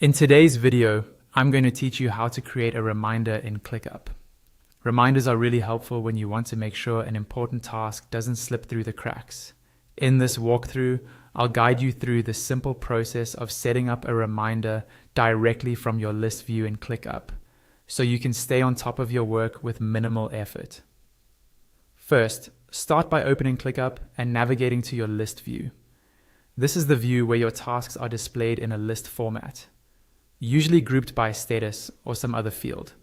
In today's video, I'm going to teach you how to create a reminder in ClickUp. Reminders are really helpful when you want to make sure an important task doesn't slip through the cracks. In this walkthrough, I'll guide you through the simple process of setting up a reminder directly from your list view in ClickUp, so you can stay on top of your work with minimal effort. First, start by opening ClickUp and navigating to your list view. This is the view where your tasks are displayed in a list format, usually grouped by status or some other field.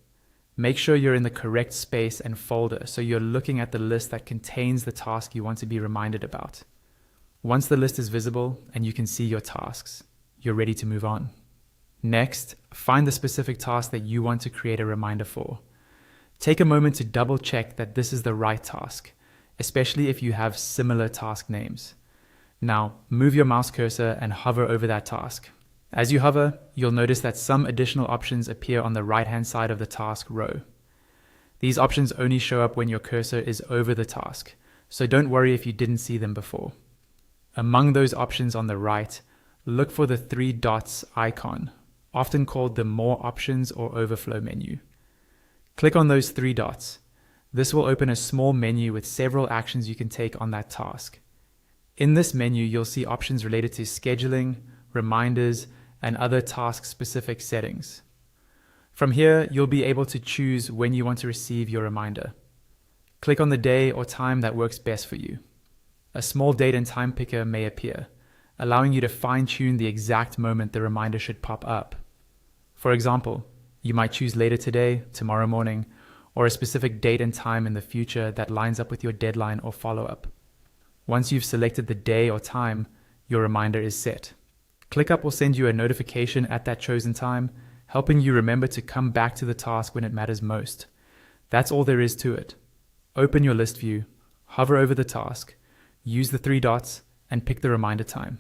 Make sure you're in the correct space and folder so you're looking at the list that contains the task you want to be reminded about. Once the list is visible and you can see your tasks, you're ready to move on. Next, find the specific task that you want to create a reminder for. Take a moment to double check that this is the right task, especially if you have similar task names. Now, move your mouse cursor and hover over that task. As you hover, you'll notice that some additional options appear on the right-hand side of the task row. These options only show up when your cursor is over the task, so don't worry if you didn't see them before. Among those options on the right, look for the three dots icon, often called the More Options or Overflow menu. Click on those three dots. This will open a small menu with several actions you can take on that task. In this menu, you'll see options related to scheduling, reminders, and other task-specific settings. From here, you'll be able to choose when you want to receive your reminder. Click on the day or time that works best for you. A small date and time picker may appear, allowing you to fine-tune the exact moment the reminder should pop up. For example, you might choose later today, tomorrow morning, or a specific date and time in the future that lines up with your deadline or follow-up. Once you've selected the day or time, your reminder is set. ClickUp will send you a notification at that chosen time, helping you remember to come back to the task when it matters most. That's all there is to it. Open your list view, hover over the task, use the three dots, and pick the reminder time.